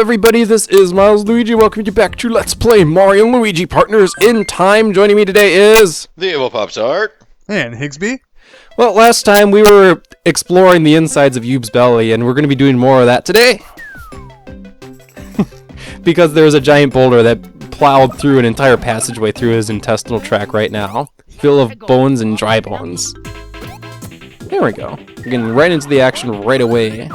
everybody, this is Milesluigi. Welcome you back to Let's Play Mario and Luigi Partners in Time. Joining me today is... The Evil Pop-Tart. And Higsby. Well, last time we were exploring the insides of Yube's belly, and we're going to be doing more of that today. Because there's a giant boulder that plowed through an entire passageway through his intestinal tract right now. Full of bones and dry bones. There we go. We're getting right into the action right away.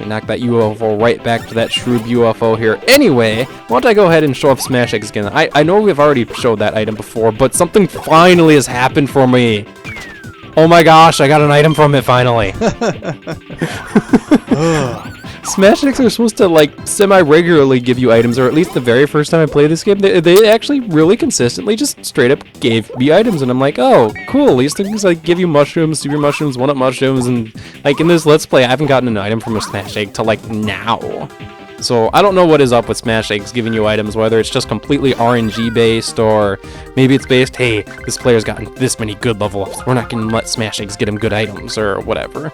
Knock that UFO right back to that shrewd UFO here. Anyway, why don't I go ahead and show off Smash Eggs again? I know we've already showed that item before, but something finally has happened for me. Oh my gosh, I got an item from it finally. Smash Eggs are supposed to like semi-regularly give you items, or at least the very first time I played this game, they actually really consistently just straight up gave me items, and I'm like, oh, cool, these things like give you mushrooms, super mushrooms, one-up mushrooms, and like in this Let's Play, I haven't gotten an item from a Smash Egg till like now. So I don't know what is up with Smash Eggs giving you items, whether it's just completely RNG based, or maybe it's based, hey, this player's gotten this many good level ups, we're not gonna let Smash Eggs get him good items, or whatever.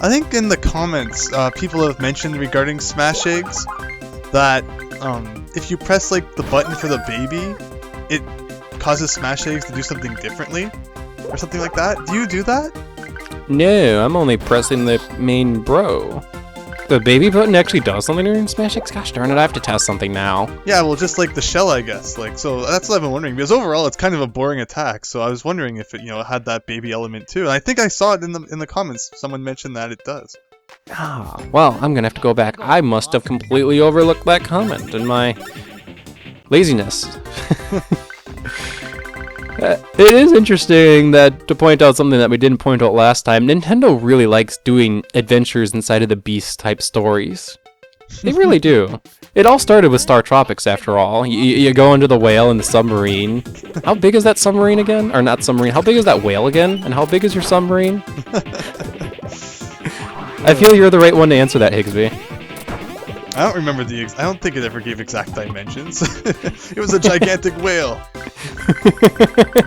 I think in the comments, people have mentioned regarding Smash Eggs that if you press like the button for the baby, it causes Smash Eggs to do something differently, or something like that. Do you do that? No, I'm only pressing the main bro. The baby button actually does something during Smash Eggs? Gosh darn it, I have to test something now. Yeah, well, just like the shell, I guess. Like, so that's what I've been wondering, because overall it's kind of a boring attack. So I was wondering if it, had that baby element too. And I think I saw it in the comments. Someone mentioned that it does. Ah, well, I'm gonna have to go back. I must have completely overlooked that comment in my laziness. It is interesting that to point out something that we didn't point out last time, Nintendo really likes doing adventures inside of the Beast type stories. They really do. It all started with Star Tropics after all. You go into the whale in the submarine. How big is that submarine again? Or not submarine, how big is that whale again? And how big is your submarine? I feel you're the right one to answer that, Higsby. I don't remember I don't think it ever gave exact dimensions. It was a gigantic whale.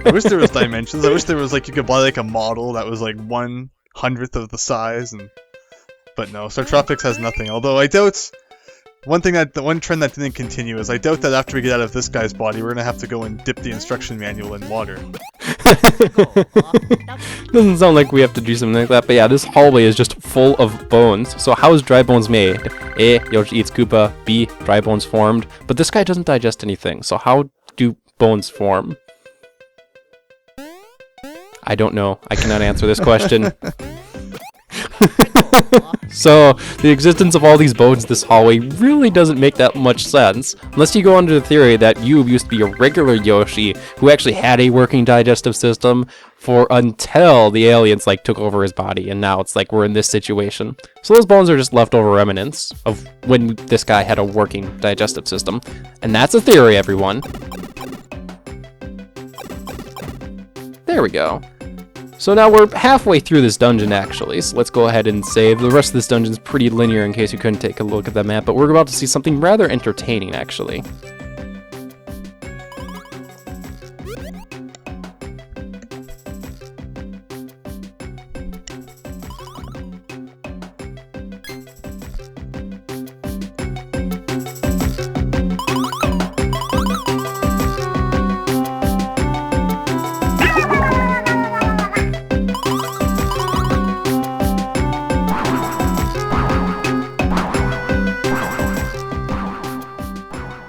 I wish there was dimensions. I wish there was like you could buy like a model that was like 1/100th of the size, but no, Star Tropics has nothing. Although I doubt the one trend that didn't continue is I doubt that after we get out of this guy's body, we're gonna have to go and dip the instruction manual in water. Doesn't sound like we have to do something like that, but yeah, this hallway is just full of bones. So how is dry bones made? A, Yoshi eats Koopa. B, dry bones formed. But this guy doesn't digest anything, so how do bones form? I don't know. I cannot answer this question. So, the existence of all these bones in this hallway really doesn't make that much sense, unless you go under the theory that Yube used to be a regular Yoshi who actually had a working digestive system until the aliens took over his body, and now it's like we're in this situation. So those bones are just leftover remnants of when this guy had a working digestive system. And that's a theory, everyone. There we go. So now we're halfway through this dungeon, actually, so let's go ahead and save. The rest of this dungeon is pretty linear in case you couldn't take a look at the map, but we're about to see something rather entertaining, actually.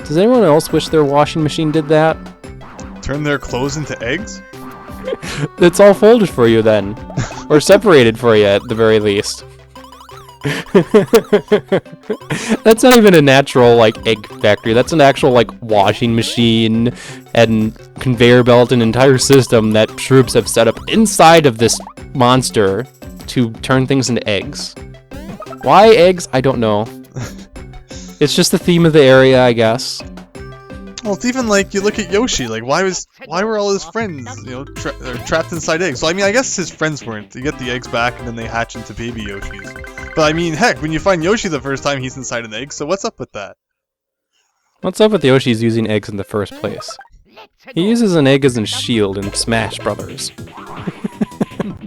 Does anyone else wish their washing machine did that? Turn their clothes into eggs? It's all folded for you then. Or separated for you at the very least. That's not even a natural egg factory. That's an actual washing machine and conveyor belt and entire system that troops have set up inside of this monster to turn things into eggs. Why eggs? I don't know. It's just the theme of the area, I guess. Well, it's even you look at Yoshi. Why were all his friends, trapped inside eggs? So I mean, I guess his friends weren't. You get the eggs back, and then they hatch into baby Yoshis. But I mean, heck, when you find Yoshi the first time, he's inside an egg. So what's up with that? What's up with Yoshi's using eggs in the first place? He uses an egg as a shield in Smash Brothers.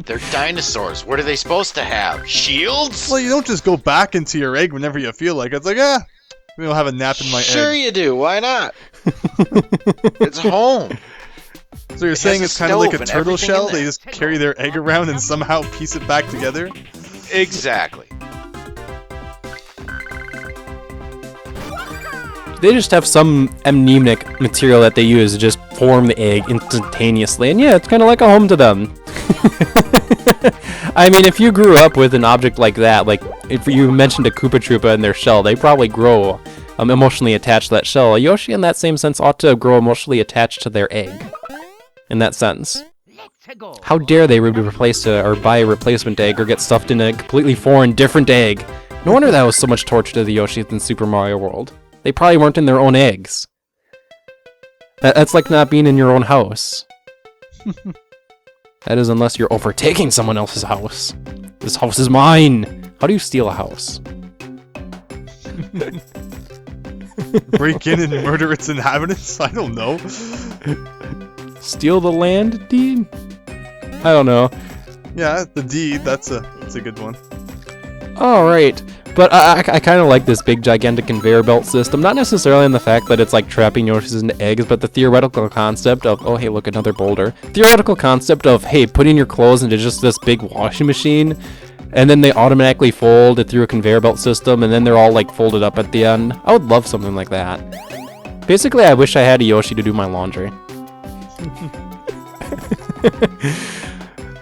They're dinosaurs. What are they supposed to have? Shields? Well, you don't just go back into your egg whenever you feel like it. It's like, maybe I'll have a nap in my Sure egg. you do. Why not? It's home. So you're It saying has it's a kind of like a stove and turtle everything in shell? there. They just carry their egg around and somehow piece it back together? Exactly. They just have some amnemic material that they use to just form the egg instantaneously, and yeah, it's kind of like a home to them. I mean, if you grew up with an object like that, like if you mentioned a Koopa Troopa in their shell, they probably grow emotionally attached to that shell. A Yoshi, in that same sense, ought to grow emotionally attached to their egg. In that sense. How dare they replace or buy a replacement egg or get stuffed in a completely foreign, different egg? No wonder that was so much torture to the Yoshis in Super Mario World. They probably weren't in their own eggs. That's like not being in your own house. That is, unless you're overtaking someone else's house. This house is mine! How do you steal a house? Break in and murder its inhabitants? I don't know. Steal the land deed? I don't know. Yeah, the deed, that's a good one. Alright, but I kind of like this big gigantic conveyor belt system, not necessarily in the fact that it's like trapping Yoshis into eggs, but the theoretical concept of, oh hey look, another boulder. Theoretical concept of, hey, putting your clothes into just this big washing machine, and then they automatically fold it through a conveyor belt system, and then they're all like folded up at the end. I would love something like that. Basically, I wish I had a Yoshi to do my laundry.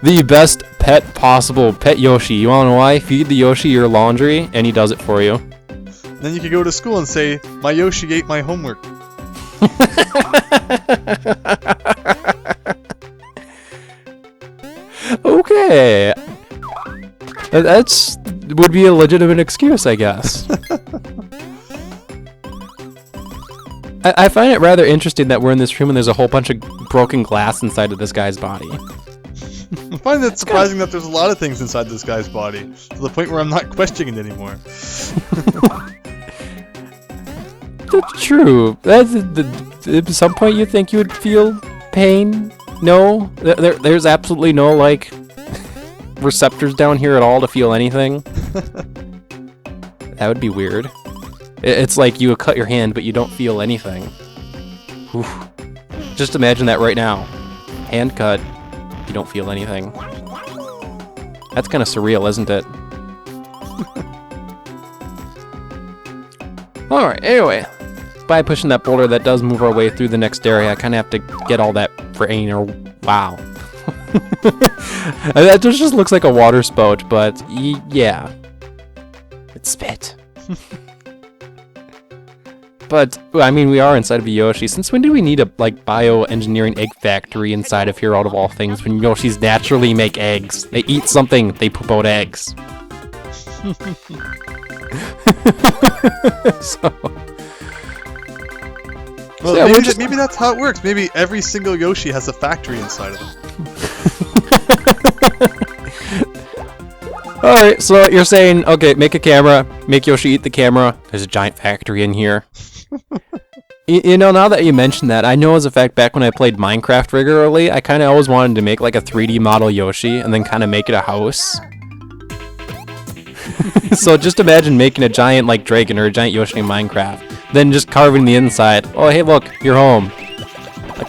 The best pet possible, Pet Yoshi. You wanna know why? Feed the Yoshi your laundry, and he does it for you. Then you could go to school and say, my Yoshi ate my homework. Okay. That's would be a legitimate excuse, I guess. I find it rather interesting that we're in this room and there's a whole bunch of broken glass inside of this guy's body. I find it surprising that there's a lot of things inside this guy's body, to the point where I'm not questioning it anymore. That's true. At some point you think you would feel pain? No? There's absolutely no, like, receptors down here at all to feel anything? That would be weird. It's like you would cut your hand, but you don't feel anything. Oof. Just imagine that right now. Hand cut, you don't feel anything. That's kind of surreal, isn't it? Alright, anyway. By pushing that boulder that does move our way through the next area, I kind of have to get all that rain or... Wow. That just looks like a water spout, but yeah. It's spit. But, I mean, we are inside of a Yoshi. Since when do we need a, like, bioengineering egg factory inside of here out of all things when Yoshis naturally make eggs? They eat something, they poop out eggs. So... Well, yeah, maybe that's how it works. Maybe every single Yoshi has a factory inside of them. Alright, so you're saying, okay, make a camera, make Yoshi eat the camera. There's a giant factory in here. You know, now that you mention that, I know as a fact back when I played Minecraft regularly, I kind of always wanted to make like a 3D model Yoshi and then kind of make it a house. So just imagine making a giant like dragon or a giant Yoshi in Minecraft, then just carving the inside. Oh, hey, look, you're home.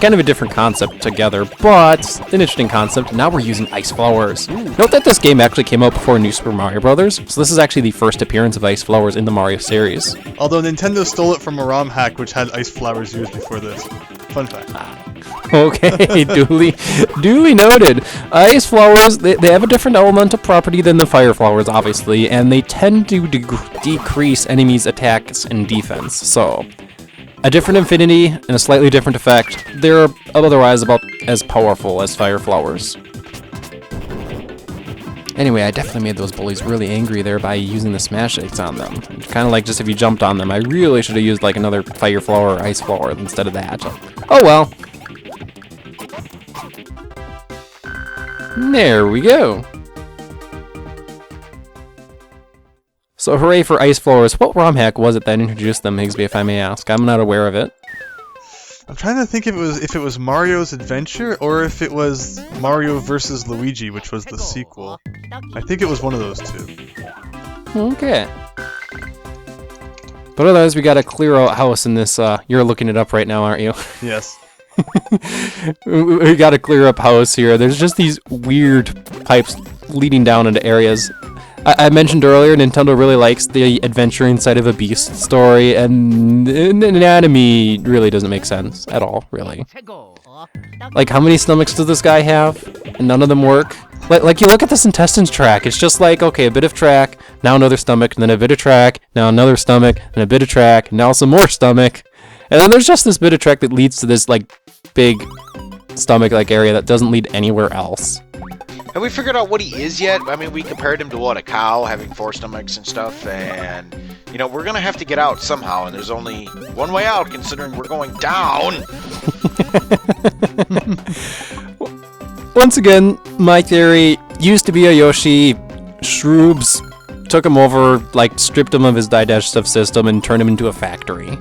Kind of a different concept together, but an interesting concept. Now we're using ice flowers. Note that this game actually came out before New Super Mario Bros., so this is actually the first appearance of ice flowers in the Mario series. Although Nintendo stole it from a ROM hack which had ice flowers used before this. Fun fact. Okay, duly noted. Ice flowers, they have a different elemental property than the fire flowers, obviously, and they tend to decrease enemies' attacks and defense, so... a different infinity and a slightly different effect. They're otherwise about as powerful as fire flowers. Anyway, I definitely made those bullies really angry there by using the smash eggs on them. Kind of like just if you jumped on them. I really should have used like another fire flower or ice flower instead of that. Oh well. There we go. So hooray for ice flowers. What ROM hack was it that introduced them, Higsby, if I may ask? I'm not aware of it. I'm trying to think if it was Mario's Adventure or if it was Mario vs. Luigi, which was the sequel. I think it was one of those two. Okay. But otherwise, we got a clear out house in this. You're looking it up right now, aren't you? Yes. We got a clear up house here. There's just these weird pipes leading down into areas. I mentioned earlier, Nintendo really likes the adventuring side of a Beast story, and anatomy really doesn't make sense at all, really. Like, how many stomachs does this guy have? And none of them work? Like, you look at this intestines track, it's just like, okay, a bit of track, now another stomach, and then a bit of track, now another stomach, and a bit of track, now some more stomach. And then there's just this bit of track that leads to this, like, big stomach-like area that doesn't lead anywhere else. Have we figured out what he is yet? I mean, we compared him to, what, a cow having 4 stomachs and stuff, and, you know, we're gonna have to get out somehow, and there's only one way out, considering we're going down! Once again, my theory used to be a Yoshi. Shroobs took him over, like, stripped him of his digestive system and turned him into a factory.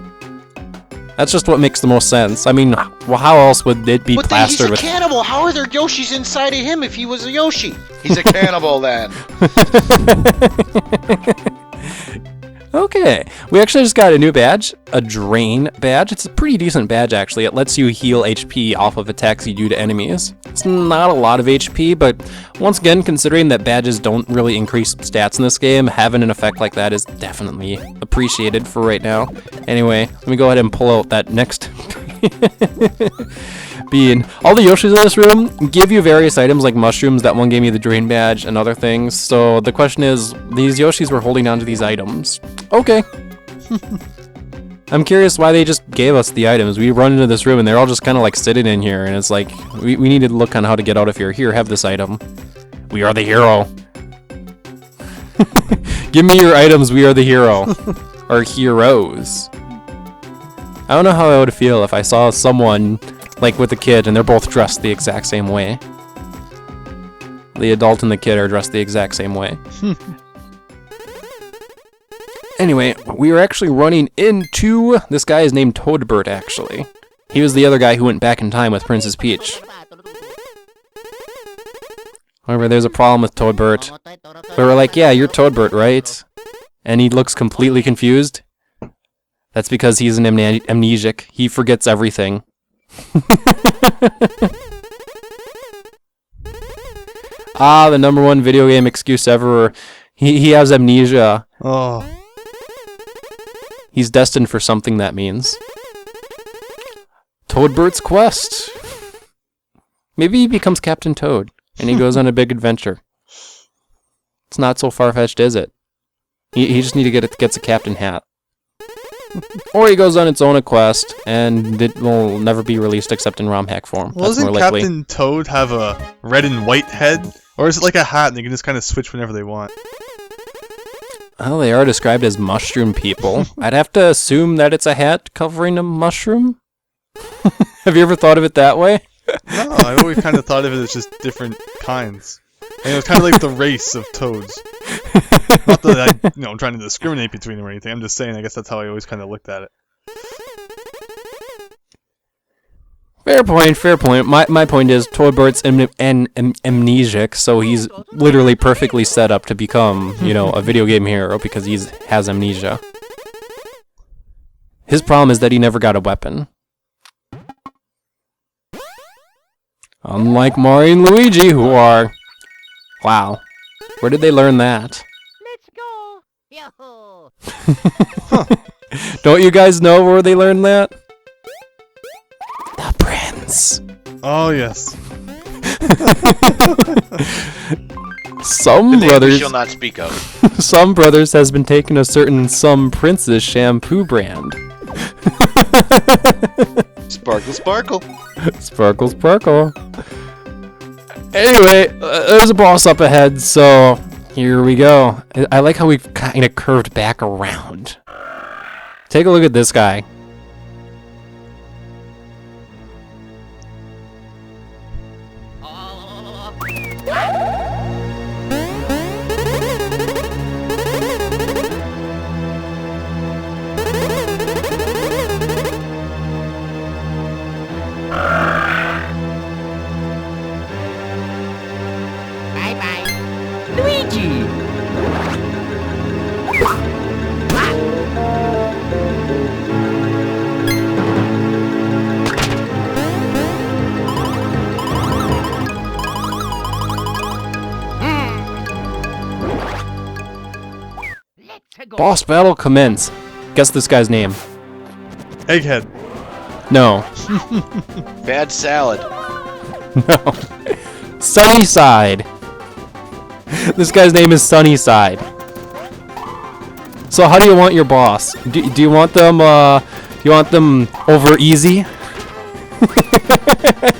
That's just what makes the most sense. I mean, well, how else would it be But plastered with... he's a cannibal! How are there Yoshis inside of him if he was a Yoshi? He's a cannibal, then! Okay, we actually just got a new badge, a Drain badge. It's a pretty decent badge, actually. It lets you heal HP off of attacks you do to enemies. It's not a lot of HP, but once again, considering that badges don't really increase stats in this game, having an effect like that is definitely appreciated for right now. Anyway, let me go ahead and pull out that next bean. All the Yoshis in this room give you various items like mushrooms. That one gave me the Drain badge and other things. So the question is, these Yoshis were holding on to these items. Okay. I'm curious why they just gave us the items. We run into this room and they're all just kind of like sitting in here, and it's like, we need to look on how to get out of here. Here, have this item. We are the hero. Give me your items, we are the hero. Or heroes. I don't know how I would feel if I saw someone, like with a kid, and they're both dressed the exact same way. The adult and the kid are dressed the exact same way. Anyway, we were actually running into... This guy is named Toadbert, actually. He was the other guy who went back in time with Princess Peach. However, there's a problem with Toadbert. We were like, yeah, you're Toadbert, right? And he looks completely confused. That's because he's an amnesiac. He forgets everything. Ah, the #1 video game excuse ever. He has amnesia. Oh. He's destined for something, that means. Toadbert's quest. Maybe he becomes Captain Toad, and he goes on a big adventure. It's not so far-fetched, is it? He just need to gets a captain hat. Or he goes on its own quest, and it will never be released except in ROM hack form. Well, that's more doesn't likely. Captain Toad have a red and white head? Or is it like a hat and they can just kind of switch whenever they want? Oh, they are described as mushroom people. I'd have to assume that it's a hat covering a mushroom? Have you ever thought of it that way? No, I've always kind of thought of it as just different kinds. And it was kind of like the race of toads. Not that I'm trying to discriminate between them or anything. I'm just saying, I guess that's how I always kind of looked at it. Fair point, fair point. My point is, Toadbert's amnesiac, so he's literally perfectly set up to become, a video game hero because he has amnesia. His problem is that he never got a weapon. Unlike Mario and Luigi, who are... Wow. Where did they learn that? Let's go! Yo-ho! Don't you guys know where they learned that? The prince. Oh, yes. Some The name we brothers... shall not speak of. Some brothers has been taking a certain Some Prince's shampoo brand. Sparkle, sparkle. Sparkle, sparkle. Anyway, there's a boss up ahead, so here we go. I like how we've kind of curved back around. Take a look at this guy. Boss battle commence. Guess this guy's name. Egghead. No. Bad salad. No. Sunnyside. This guy's name is Sunnyside. So how do you want your boss? Do you want them over easy?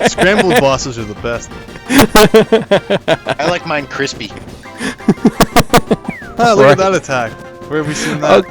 Scrambled bosses are the best. I like mine crispy. Ah, look at that attack. Where have we seen that?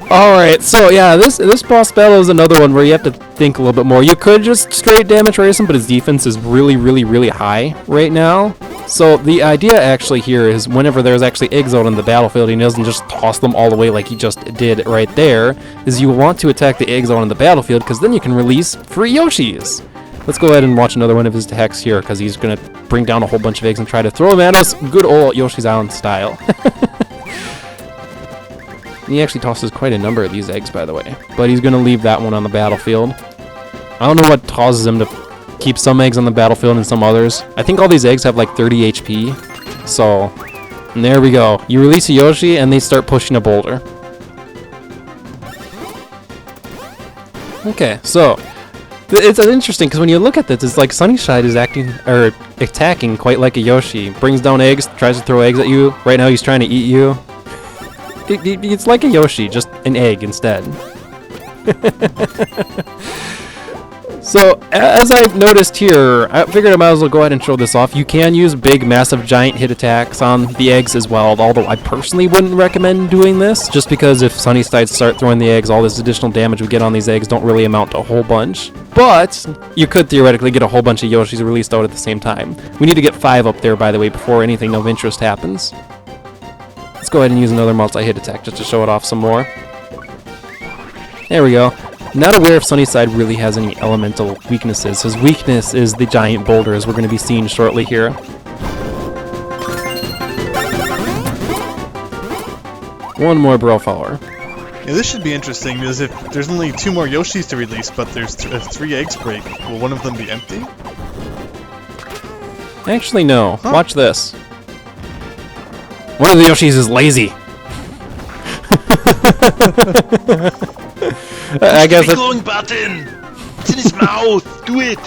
Alright, so yeah, this boss battle is another one where you have to think a little bit more. You could just straight damage race him, but his defense is really high right now. So the idea actually here is whenever there's actually eggs out on the battlefield, he doesn't just toss them all the way like he just did right there, is you want to attack the eggs out on the battlefield because then you can release free Yoshis. Let's go ahead and watch another one of his attacks here because he's going to bring down a whole bunch of eggs and try to throw them at us, good old Yoshi's Island style. He actually tosses quite a number of these eggs, by the way, but he's going to leave that one on the battlefield. I don't know what causes him to keep some eggs on the battlefield and some others. I think all these eggs have like 30 HP. So, and there we go. You release a Yoshi and they start pushing a boulder. Okay, so it's interesting because when you look at this, it's like Sunnyside is attacking quite like a Yoshi. Brings down eggs, tries to throw eggs at you. Right now he's trying to eat you. It's like a Yoshi, just an egg instead. So, as I've noticed here, I figured I might as well go ahead and show this off. You can use big, massive, giant hit attacks on the eggs as well, although I personally wouldn't recommend doing this, just because if Sunnyside start throwing the eggs, all this additional damage we get on these eggs don't really amount to a whole bunch. But, you could theoretically get a whole bunch of Yoshis released out at the same time. We need to get 5 up there, by the way, before anything of interest happens. Let's go ahead and use another multi-hit attack just to show it off some more. There we go. Not aware if Sunnyside really has any elemental weaknesses. His weakness is the giant boulder, as we're going to be seeing shortly here. One more bro follower. Yeah, this should be interesting because if there's only 2 more Yoshis to release, but there's 3 eggs break, will one of them be empty? Actually, no. Huh? Watch this. One of the Yoshis is lazy. I guess the glowing button! It's in his mouth! Do it!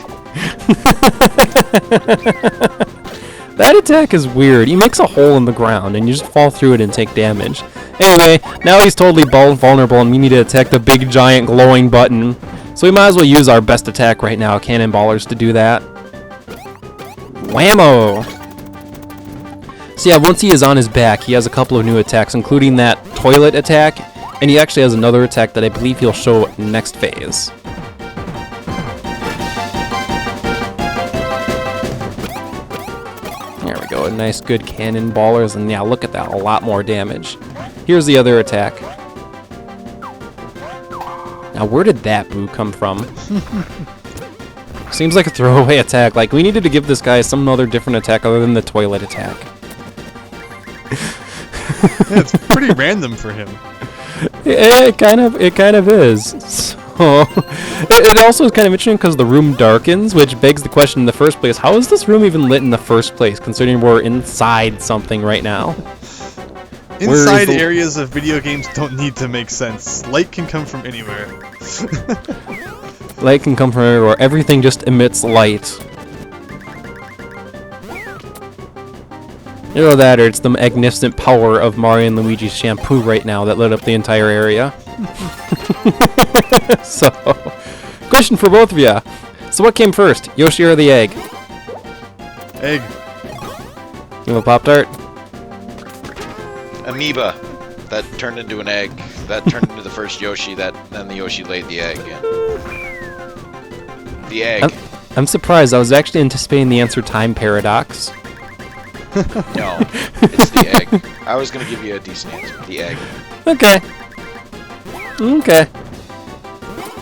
That attack is weird. He makes a hole in the ground and you just fall through it and take damage. Anyway, now he's totally vulnerable and we need to attack the big giant glowing button. So we might as well use our best attack right now, Cannonballers, to do that. Whammo! So yeah, once he is on his back, he has a couple of new attacks, including that toilet attack, and he actually has another attack that I believe he'll show next phase. There we go, a nice good cannonballers, and yeah, look at that, a lot more damage. Here's the other attack. Now, where did that boo come from? Seems like a throwaway attack. Like, we needed to give this guy some other different attack other than the toilet attack. Yeah, it's pretty random for him. It kind of is. So, it also is kind of interesting because the room darkens, which begs the question in the first place, how is this room even lit in the first place, considering we're inside something right now? Inside areas of video games don't need to make sense. Light can come from anywhere. Light can come from everywhere. Everything just emits light. Either that or it's the magnificent power of Mario and Luigi's shampoo right now that lit up the entire area. So, question for both of you. So what came first, Yoshi or the egg? Egg. You want a Pop-Tart? Amoeba. That turned into an egg. That turned into the first Yoshi. Then the Yoshi laid the egg. The egg. I'm surprised. I was actually anticipating the answer time paradox. No, it's the egg. I was going to give you a decent answer. The egg. Okay. Okay.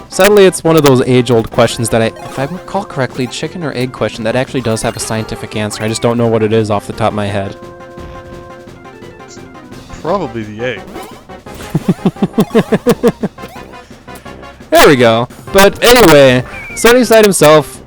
Sadly, it's one of those age-old questions that if I recall correctly, chicken or egg question, that actually does have a scientific answer. I just don't know what it is off the top of my head. Probably the egg. There we go. But anyway, Sunnyside himself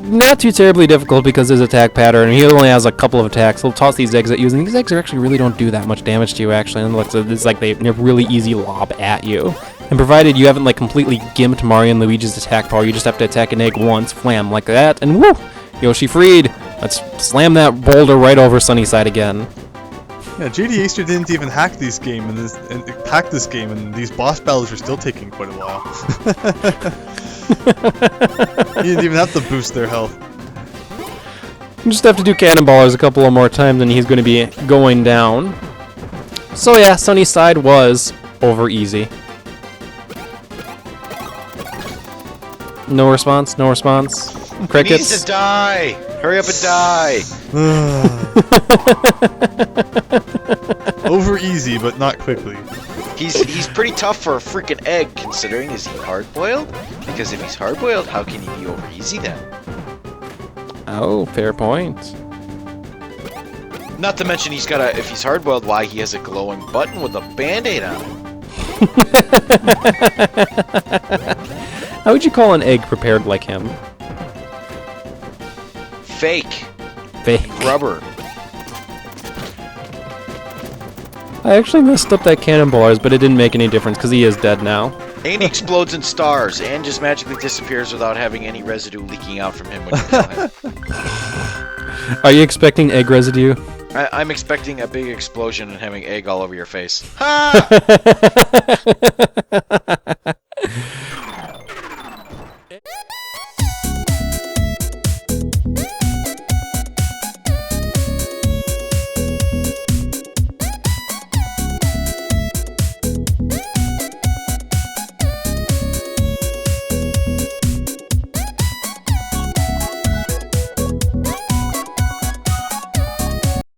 not too terribly difficult because his attack pattern, he only has a couple of attacks. He'll toss these eggs at you, and these eggs actually really don't do that much damage to you, actually. And it's like they're really easy lob at you. And provided you haven't like completely gimped Mario and Luigi's attack power, you just have to attack an egg once, flam, like that, and woo! Yoshi freed! Let's slam that boulder right over Sunnyside again. Yeah, JD Acer didn't even hack this game, and these boss battles are still taking quite a while. He didn't even have to boost their health. You just have to do cannonballers a couple of more times and he's going to be going down. So yeah, Sunnyside was over easy. No response, no response. Crickets. He needs to die! Hurry up and die! Over easy, but not quickly. He's pretty tough for a freaking egg, considering is he hard-boiled? Because if he's hard-boiled, how can he be over easy then? Oh, fair point. Not to mention he's got a, if he's hard-boiled, why he has a glowing button with a band-aid on it. How would you call an egg prepared like him? Fake. Fake. Rubber. I actually messed up that cannonballers, but it didn't make any difference because he is dead now. And he explodes in stars and just magically disappears without having any residue leaking out from him when you kill him. Are you expecting egg residue? I'm expecting a big explosion and having egg all over your face. Ha!